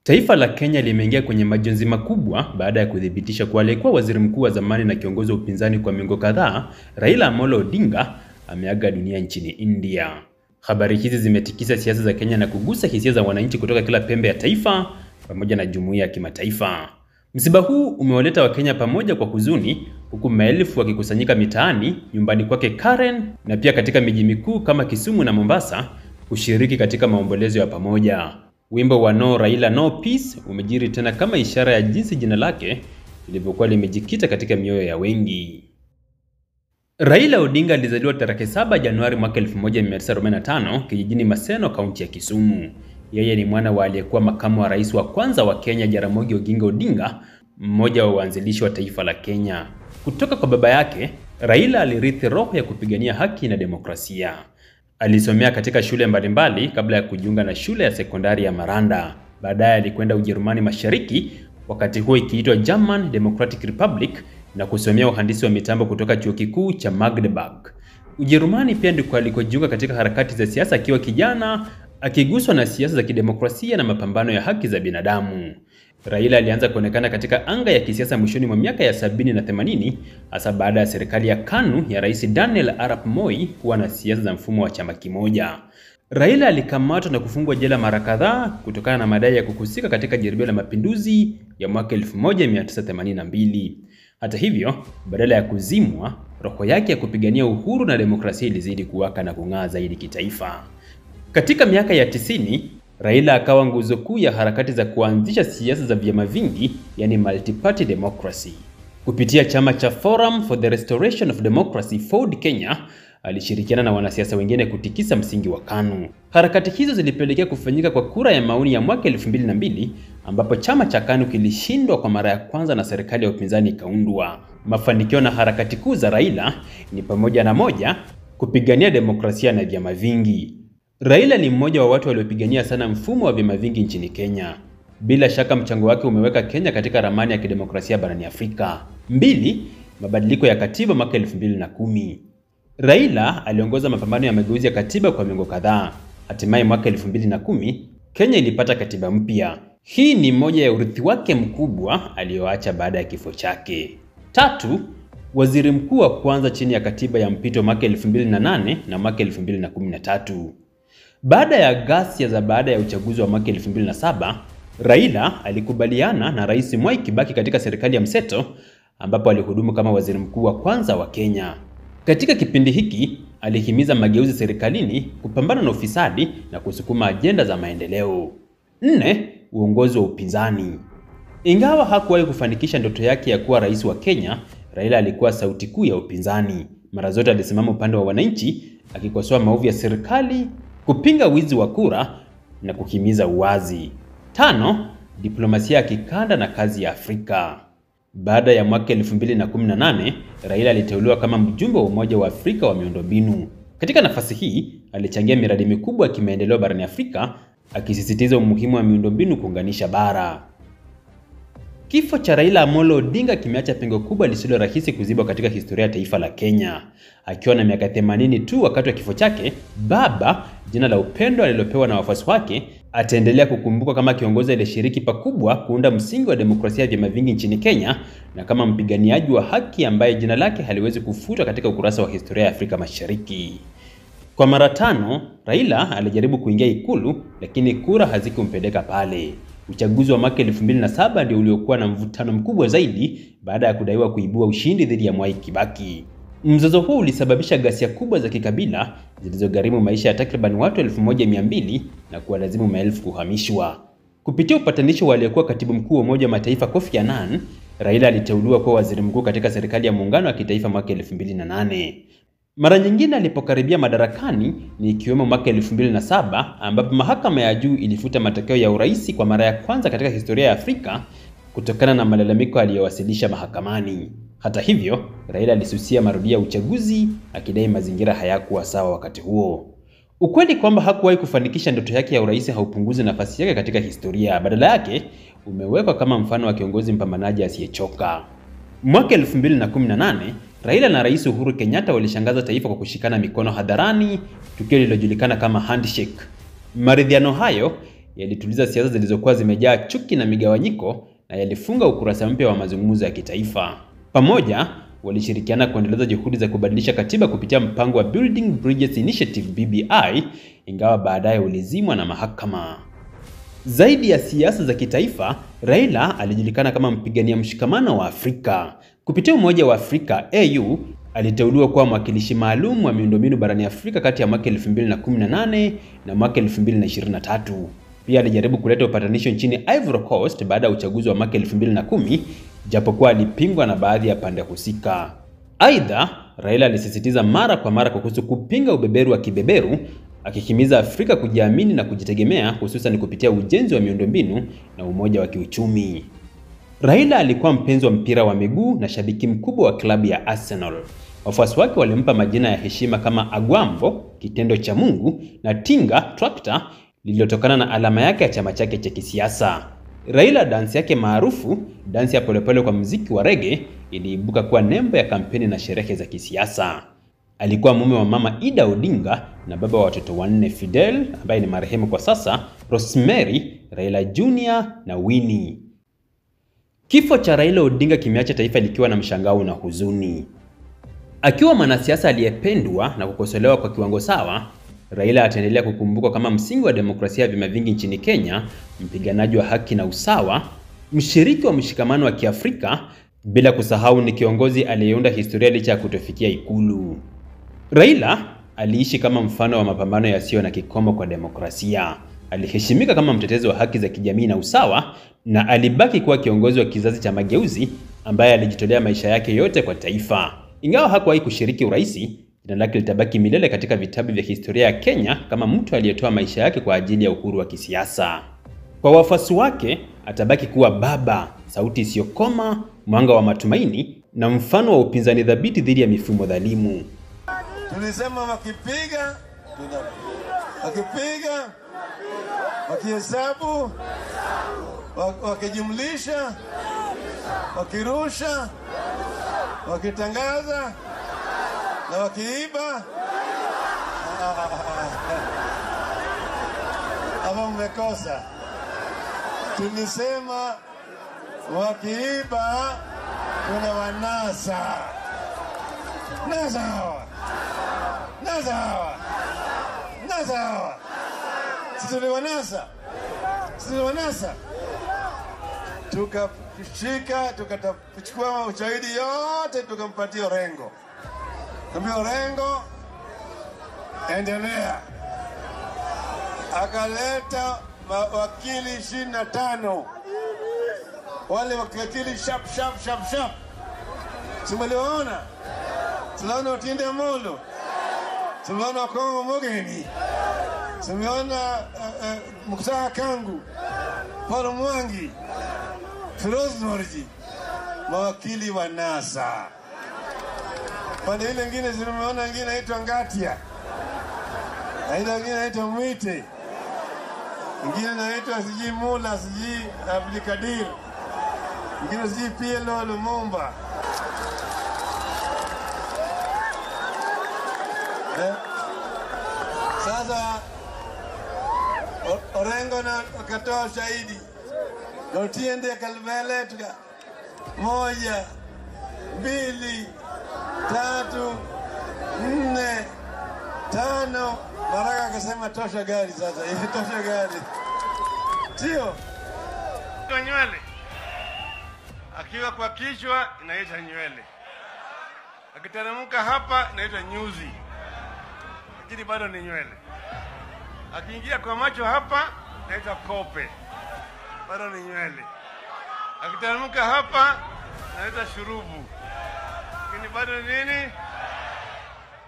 Taifa la Kenya limeingia kwenye majonzi makubwa baada ya kudhibitisha kuwa aliyekuwa waziri mkuu wa zamani na kiongozi wa upinzani kwa miongo kadhaa, Raila Amolo Odinga, ameaga dunia nchini India. Habari hizi zimetikisa siasa za Kenya na kugusa hisia za wananchi kutoka kila pembe ya taifa pamoja na jumuiya ya kimataifa. Msiba huu umewaleta Wakenya pamoja kwa huzuni, huku maelfu wakikusanyika mitaani, nyumbani kwake Karen na pia katika miji mikuu kama Kisumu na Mombasa kushiriki katika maombolezo ya pamoja. Wimbo wa No Raila No Peace umejiri tena kama ishara ya jinsi jina lake lilivyokuwa limejikita katika mioyo ya wengi. Raila Odinga alizaliwa tarehe 7 Januari mwaka 1945 kijijini Maseno, kaunti ya Kisumu. Yeye ni mwana wa aliyekuwa makamu wa rais wa kwanza wa Kenya, Jaramogi Oginga Odinga, mmoja wa waanzilishi wa taifa la Kenya. Kutoka kwa baba yake, Raila alirithi roho ya kupigania haki na demokrasia. Alisomea katika shule mbalimbali kabla ya kujiunga na shule ya sekondari ya Maranda. Baadaye alikwenda Ujerumani Mashariki, wakati huo ikiitwa German Democratic Republic, na kusomea uhandisi wa mitambo kutoka chuo kikuu cha Magdeburg. Ujerumani pia ndiko alikojiunga katika harakati za siasa akiwa kijana, akiguswa na siasa za kidemokrasia na mapambano ya haki za binadamu. Raila alianza kuonekana katika anga ya kisiasa mwishoni mwa miaka ya 70 na 80, hasa baada ya serikali ya KANU ya Rais Daniel Arap Moi kuwa na siasa za mfumo wa chama kimoja. Raila alikamatwa na kufungwa jela mara kadhaa kutokana na madai ya kuhusika katika jaribio la mapinduzi ya mwaka 1982. Hata hivyo, badala ya kuzimwa, roho yake ya kupigania uhuru na demokrasia ilizidi kuwaka na kung'aa zaidi kitaifa. Katika miaka ya 90, Raila akawa nguzo kuu ya harakati za kuanzisha siasa za vyama vingi, yani multi-party democracy. Kupitia chama cha Forum for the Restoration of Democracy (FORD) Kenya, alishirikiana na wanasiasa wengine kutikisa msingi wa KANU. Harakati hizo zilipelekea kufanyika kwa kura ya maoni ya mwaka 2002, ambapo chama cha KANU kilishindwa kwa mara ya kwanza na serikali ya upinzani ikaundwa. Mafanikio na harakati kuu za Raila ni pamoja na moja, kupigania demokrasia na vyama vingi. Raila ni mmoja wa watu waliopigania sana mfumo wa vyama vingi nchini Kenya. Bila shaka mchango wake umeweka Kenya katika ramani ya kidemokrasia barani Afrika. 2. Mabadiliko ya katiba mwaka 2010. Raila aliongoza mapambano ya mageuzi ya katiba kwa miongo kadhaa. Hatimaye mwaka 2010, Kenya ilipata katiba mpya. Hii ni moja ya urithi wake mkubwa aliyoacha baada ya kifo chake. 3. Waziri mkuu wa kwanza chini ya katiba ya mpito mwaka 2008 na mwaka 2013. Baada ya ghasia za baada ya uchaguzi wa mwaka 2007, Raila alikubaliana na Rais Mwai Kibaki katika serikali ya mseto, ambapo alihudumu kama waziri mkuu wa kwanza wa Kenya. Katika kipindi hiki, alihimiza mageuzi serikalini, kupambana na ufisadi na kusukuma ajenda za maendeleo. 4. Uongozi wa upinzani. Ingawa hakuwahi kufanikisha ndoto yake ya kuwa rais wa Kenya, Raila alikuwa sauti kuu ya upinzani. Mara zote alisimama upande wa wananchi, akikosoa maovu ya serikali, kupinga wizi wa kura na kuhimiza uwazi. 5. Diplomasia ya kikanda na kazi ya Afrika. Baada ya mwaka 2018, Raila aliteuliwa kama mjumbe wa Umoja wa Afrika wa miundombinu. Katika nafasi hii, alichangia miradi mikubwa ya kimaendeleo barani Afrika, akisisitiza umuhimu wa miundombinu kuunganisha bara. Kifo cha Raila Amolo Odinga kimeacha pengo kubwa lisilo rahisi kuziba katika historia ya taifa la Kenya. Akiwa na miaka 80 tu wakati wa kifo chake, baba, jina la upendo alilopewa na wafuasi wake, ataendelea kukumbukwa kama kiongozi aliyeshiriki pakubwa kuunda msingi wa demokrasia ya vyama vingi nchini Kenya, na kama mpiganiaji wa haki ambaye jina lake haliwezi kufutwa katika ukurasa wa historia ya Afrika Mashariki. Kwa mara 5, Raila alijaribu kuingia Ikulu, lakini kura hazikumpeleka pale. Uchaguzi wa mwaka 2007 ndio uliokuwa na mvutano mkubwa zaidi baada ya kudaiwa kuibua ushindi dhidi ya Mwai Kibaki. Mzozo huu ulisababisha ghasia kubwa za kikabila zilizogharimu maisha ya takriban watu 1200 na kuwalazimu maelfu kuhamishwa. Kupitia upatanisho wa aliyekuwa katibu mkuu wa Umoja wa Mataifa Kofi Annan, Raila aliteuliwa kuwa waziri mkuu katika serikali ya muungano wa kitaifa mwaka 2008. Mara nyingine alipokaribia madarakani ni ikiwemo mwaka 2007, ambapo mahakama ya juu ilifuta matokeo ya urais kwa mara ya kwanza katika historia ya Afrika kutokana na malalamiko aliyowasilisha mahakamani. Hata hivyo, Raila alisusia marudio ya uchaguzi, akidai mazingira hayakuwa sawa wakati huo. Ukweli kwamba hakuwahi kufanikisha ndoto yake ya urais haupunguzi nafasi yake katika historia, badala yake umewekwa kama mfano wa kiongozi mpambanaji asiyechoka. Mwaka 2018, Raila na Rais Uhuru Kenyatta walishangaza taifa kwa kushikana mikono hadharani, tukio lililojulikana kama handshake. Maridhiano hayo yalituliza siasa zilizokuwa zimejaa chuki na migawanyiko na yalifunga ukurasa mpya wa mazungumzo ya kitaifa. Pamoja, walishirikiana kuendeleza juhudi za kubadilisha katiba kupitia mpango wa Building Bridges Initiative BBI, ingawa baadaye ulizimwa na mahakama. Zaidi ya siasa za kitaifa, Raila alijulikana kama mpigania mshikamano wa Afrika. Kupitia Umoja wa Afrika AU, aliteuliwa kuwa mwakilishi maalum wa miundombinu barani Afrika kati ya mwaka 2018 na mwaka 2023. Pia alijaribu kuleta upatanisho nchini Ivory Coast baada ya uchaguzi wa mwaka 2010, japokuwa alipingwa na baadhi ya pande husika. Aidha, Raila alisisitiza mara kwa mara kuhusu kupinga ubeberu wa kibeberu, akihimiza Afrika kujiamini na kujitegemea, hususan kupitia ujenzi wa miundombinu na umoja wa kiuchumi. Raila alikuwa mpenzi wa mpira wa miguu na shabiki mkubwa wa klabu ya Arsenal. Wafuasi wake walimpa majina ya heshima kama Agwambo, kitendo cha Mungu, na Tinga, tractor, lililotokana na alama yake ya chama chake cha kisiasa. Raila dansi yake maarufu, dansi ya polepole kwa muziki wa reggae, iliibuka kuwa nembo ya kampeni na sherehe za kisiasa. Alikuwa mume wa Mama Ida Odinga na baba wa watoto wanne, Fidel ambaye ni marehemu kwa sasa, Rosemary, Raila Jr. na Winnie. Kifo cha Raila Odinga kimeacha taifa likiwa na mshangao na huzuni. Akiwa mwanasiasa aliyependwa na kukosolewa kwa kiwango sawa, Raila ataendelea kukumbukwa kama msingi wa demokrasia ya vyama vingi nchini Kenya, mpiganaji wa haki na usawa, mshiriki wa mshikamano wa Kiafrika, bila kusahau ni kiongozi aliyeunda historia licha ya kutofikia ikulu. Raila aliishi kama mfano wa mapambano yasiyo na kikomo kwa demokrasia. Aliheshimika kama mtetezi wa haki za kijamii na usawa, na alibaki kuwa kiongozi wa kizazi cha mageuzi ambaye alijitolea maisha yake yote kwa taifa. Ingawa hakuwahi kushiriki uraisi, jina lake litabaki milele katika vitabu vya historia ya Kenya kama mtu aliyetoa maisha yake kwa ajili ya uhuru wa kisiasa. Kwa wafuasi wake, atabaki kuwa baba, sauti isiyokoma, mwanga wa matumaini na mfano wa upinzani thabiti dhidi ya mifumo dhalimu. Tulisema wakipiga, wakipiga, wakihesabu, wakijumlisha, wakirusha, wakitangaza na wakiiba. Ama mmekosa. Tulisema wakiiba kuna wanasa. Nasa hawa. Nasa hawa. Nasa hawa. Sisi tuliwanasa. Sisi tuliwanasa. Tukashika, tukachukua ushahidi yote, tukampatia Orengo. Tukamwambia Orengo, endelea. Akaleta wakili 25. Wale wakili sharp. Simaliwaona? Tunaona Otiende Amolo. Tunaona Kongo Mogeni. Tunaona Muktar Kangu. Paul Mwangi. Firoz Norji. Mawakili wa NASA. Pande ile nyingine zimeona nyingine inaitwa Ngatia. Na ile nyingine inaitwa Mwite. Nyingine inaitwa siji Mula, siji Abdikadir. Nyingine siji PLO Lumumba. Sasa Orengo na akatoa shahidi. Otiende Kalvele tuka 1, 2, 3, 4, 5. Baraka akasema tosha gari sasa. Hivi tosha gari. Sio? Kwa nywele. Akiwa kwa kichwa inaitwa nywele. Akiteremka hapa inaitwa nyuzi. Lakini bado ni nywele. Akiingia kwa macho hapa inaitwa kope. Bado ni nywele. Akiteremka hapa inaitwa shurubu. Lakini bado ni nini?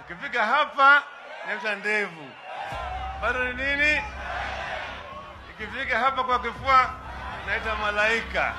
Akifika hapa inaitwa ndevu. Bado ni nini? Ikifika hapa kwa kifua inaitwa malaika.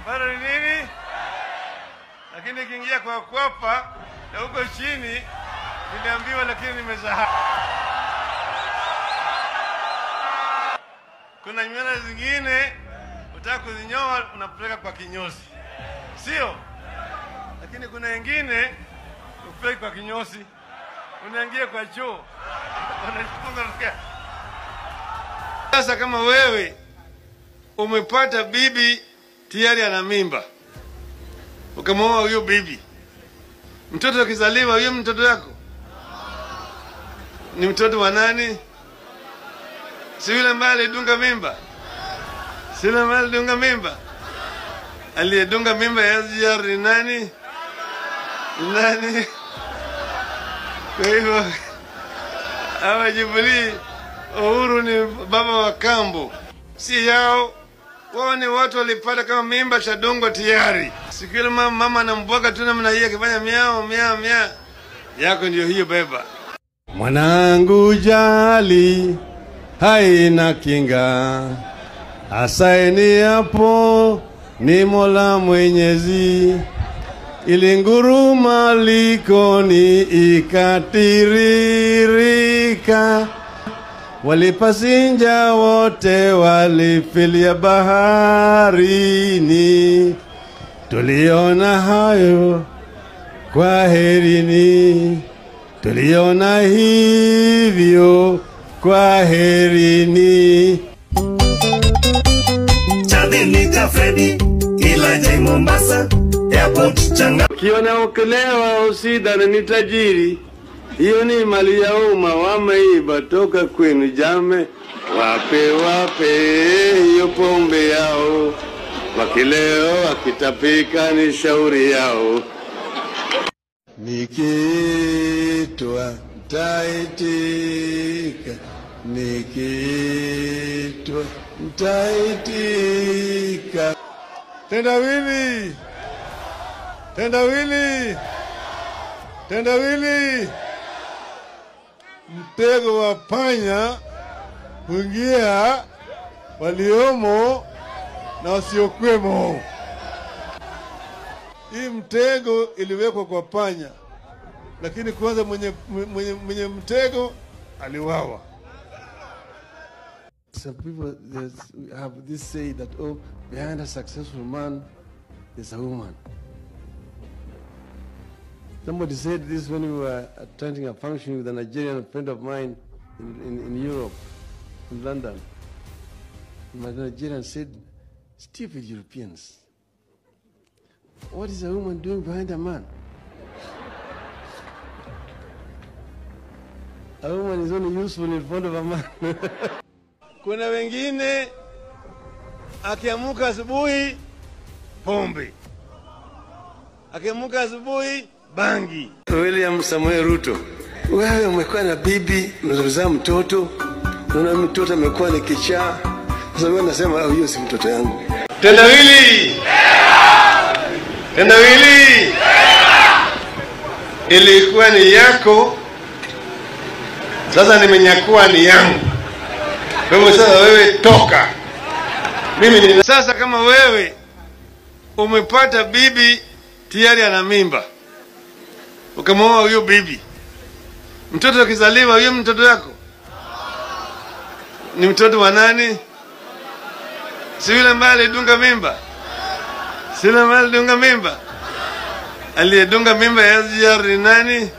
Bado ni nini? Lakini ikiingia kwa kwapa na huko chini niliambiwa, lakini nimesahau. Kuna nywele zingine utaka kuzinyoa unapeleka kwa kinyozi. Sio? Lakini kuna wengine upeleka kwa kinyozi, unaingia kwa choo. Unafunga Sasa kama wewe umepata bibi tayari ana mimba, ukamwoa huyo bibi, mtoto akizaliwa, huyo mtoto yako ni mtoto wa nani? Si yule ambaye alidunga mimba? Si yule ambaye alidunga mimba? Aliyedunga mimba ya SGR ni nani? Nani? Kwa hivyo hawa Jubilee, Uhuru ni baba wa kambo, si yao. Wao ni watu walipata kama mimba chadungo tayari. Siku ile mama anambwaga tu namna hii akifanya miao miao miao, yako ndio hiyo beba. Mwanangu jali haina kinga, asaini hapo ni Mola Mwenyezi, ilinguruma likoni ikatiririka, walipasinja wote walifilia baharini, tuliona hayo kwa herini, tuliona hivyo kwa herini. Chadilika Freddy ilaje Mombasa airport changa. Kiona ukelewa usidhani ni tajiri, hiyo ni mali ya umma, wameiba toka kwenu jame. Wape hiyo pombe yao, wakileo wakitapika ni shauri yao. Nikitwa taitika, nikitwa taitika. Tendawili, tendawili, tendawili. Mtego wa panya kuingia waliomo na wasiokwemo. Hii mtego iliwekwa kwa panya, lakini kwanza mwenye mtego aliwawa. Some people have this say that, oh, behind a successful man, there's a woman. Somebody said this when we were attending a function with a Nigerian friend of mine in Europe, in London. My Nigerian said, stupid Europeans, what is a woman doing behind a man? A woman is only useful in front of a man. Kuna wengine akiamuka asubuhi pombe, akiamuka asubuhi bangi. William Samuel Ruto, wewe umekuwa na bibi, mzaa mtoto, na mtoto amekuwa ni kichaa. Sasa wewe unasema hiyo si mtoto yangu. Tendawili, tendawili, ilikuwa ni yako, sasa nimenyakua ni yangu. Kwa hivyo sasa wewe toka. Mimi ni sasa kama wewe umepata bibi tayari ana mimba, ukamwoa huyo bibi, mtoto akizaliwa, huyo mtoto yako ni mtoto wa nani? Si yule ambaye alidunga mimba? Si yule ambaye alidunga mimba? Aliyedunga mimba ya SGR ni nani?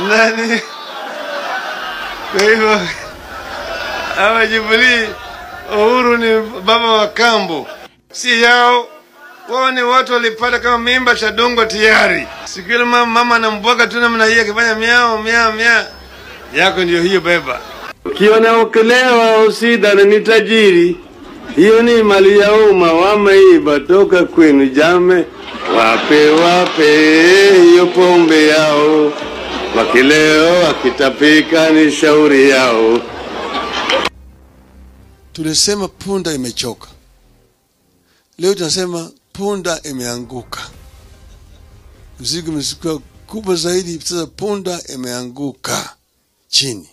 Nani? Kwa hivyo hawa Jubilee, Uhuru ni baba wa kambo, si yao. Wao ni watu walipata kama mimba chadungo tayari. Siku ile mama anambwaga tu namna hii akifanya miao miao miao, yako ndio hiyo beba. Ukiona ukelewa usidhani ni tajiri, hiyo ni mali ya umma, wameiba toka kwenu jame. Wape hiyo pombe yao, wakileo wakitapika ni shauri yao. Tulisema punda imechoka. Leo tunasema punda imeanguka. Mzigo umekuwa kubwa zaidi, sasa punda imeanguka chini.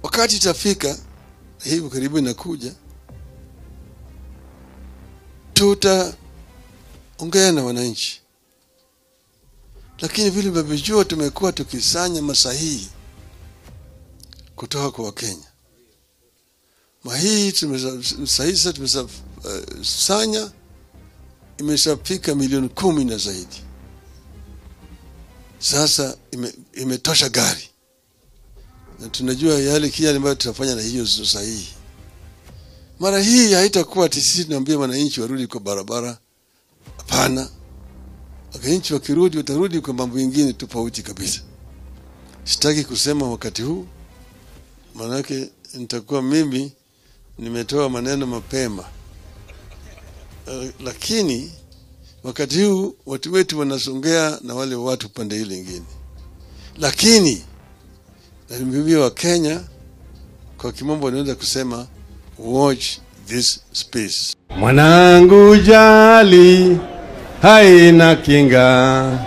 Wakati itafika, hivi karibu inakuja, tutaongea na wananchi. Lakini vile mnavyojua tumekuwa tukisanya masahihi kutoka kwa Wakenya. Mahii tumesahisa tumesanya imeshafika milioni 10 na zaidi. Sasa imetosha gari. na tunajua yale kile ambayo tutafanya na hiyo sahihi. Mara hii haitakuwa ati sisi tunaambia wananchi warudi kwa barabara. Hapana. Wananchi wakirudi watarudi kwa mambo mengine tofauti kabisa. Sitaki kusema wakati huu, manake nitakuwa mimi nimetoa maneno mapema. Lakini wakati huu watu wetu wanasongea na wale watu pande ile nyingine. Lakini na nimeambia wa Kenya kwa kimombo naweza kusema watch this space. Mwanangu jali haina kinga,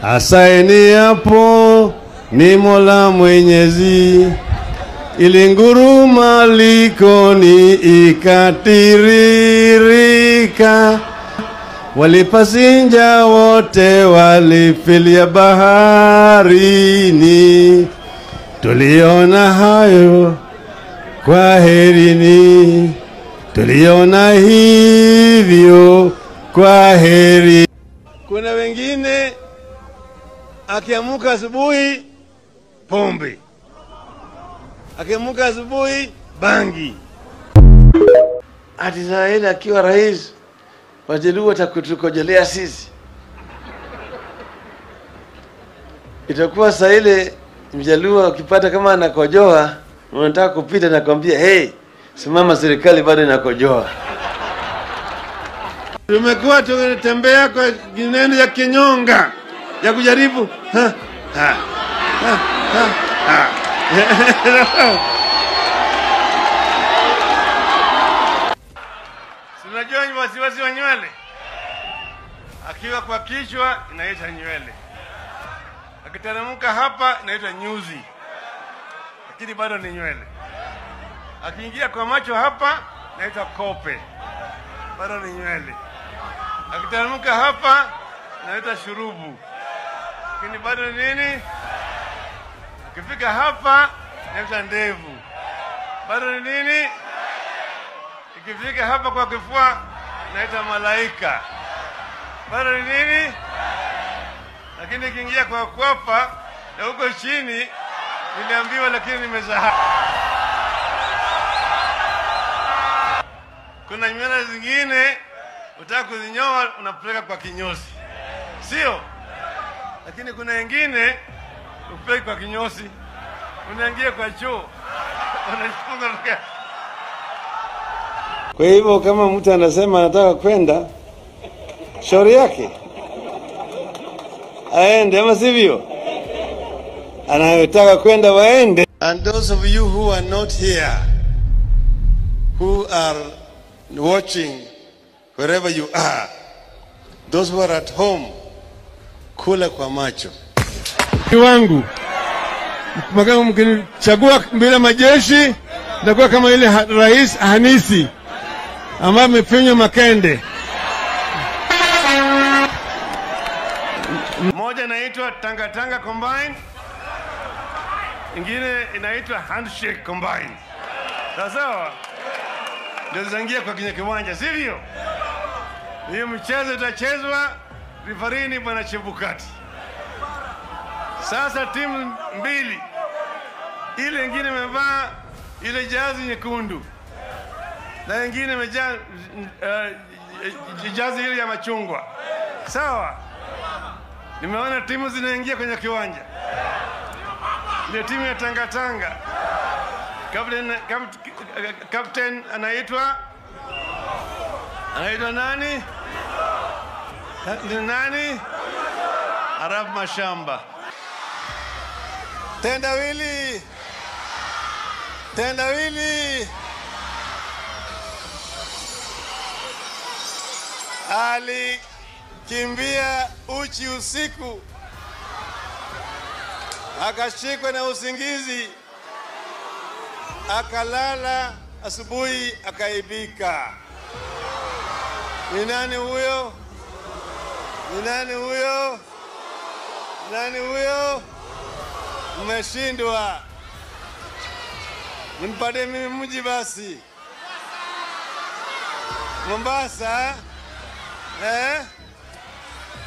asaini hapo ni Mola Mwenyezi, ilinguruma likoni ikatiririka, walipasinja wote walifilia baharini, tuliona hayo kwa herini, tuliona hivyo kwa heri. Kuna wengine akiamuka asubuhi pombe, akiamuka asubuhi bangi. Ati Israeli akiwa rais Wajaluo atakutukojelea sisi. Itakuwa saa ile Mjaluo ukipata kama anakojoa unataka kupita na kwambia hey, simama serikali bado inakojoa. Tumekuwa tunatembea kwa ginendo ya kinyonga ya kujaribu Unajua ni wasiwasi wa nywele. Akiwa kwa kichwa inaitwa nywele. Akiteremka hapa inaitwa nyuzi. Lakini bado ni nywele. Akiingia kwa macho hapa inaitwa kope. Bado ni nywele. Akiteremka hapa inaitwa shurubu. Lakini bado ni nini? Akifika hapa inaitwa ndevu. Bado ni nini? Ikifika hapa kwa kifua inaitwa malaika. Bado ni nini? Lakini ikiingia kwa kwapa na huko chini niliambiwa, lakini nimesahau. Kuna nywele zingine utaka kuzinyoa unapeleka kwa kinyozi, sio? Lakini kuna wengine upeleka kwa kinyozi, unaingia kwa choo unafunga mpaka. Kwa hivyo kama mtu anasema anataka kwenda, shauri yake aende, ama sivyo? Anayotaka kwenda waende. And those of you who are not here, who are watching wherever you are, those who are at home, kula kwa macho. Wangu makamu mkinichagua bila majeshi nitakuwa kama ile rais Hanisi ambaye amefinywa makende. Moja inaitwa Tanga Tanga Combine, ingine inaitwa Handshake Combine. Sawa? Ndio zangia kwa kwenye kiwanja, sivyo? Hiyo mchezo itachezwa, referee ni Bwana Chebukati. Sasa timu mbili, ile nyingine imevaa ile jazi nyekundu na nyingine imejaa jazi ile ya machungwa. Sawa? Nimeona timu zinaingia kwenye kiwanja. Ile timu ya Tanga Tanga, captain anaitwa nani? Nani? Arab Mashamba. Tendawili. Alikimbia uchi usiku, akashikwa na usingizi, akalala, asubuhi akaibika. Ni nani huyo? Mmeshindwa. Mpade mimi mji basi. Mombasa,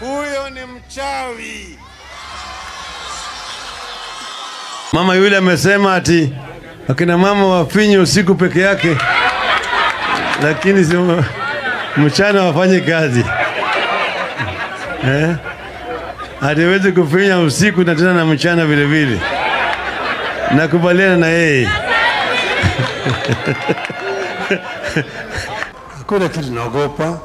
huyo ni mchawi. Mama yule amesema ati akina mama wafinye usiku peke yake, lakini mchana wafanye kazi. Hatuwezi kufinya usiku na tena na mchana vile vile. Nakubaliana na yeye. Hakuna kitu naogopa.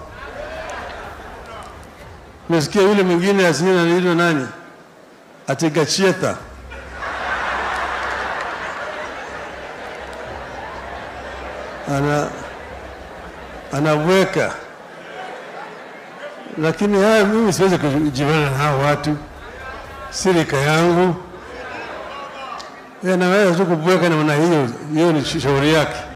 Nasikia yule mwingine asina anaitwa nani? Ategachieta. Anaweka. Lakini haya mimi siwezi kujivana na hao watu. Sirika yangu. Anaweza tu kubweka na maana hiyo ni shauri yake.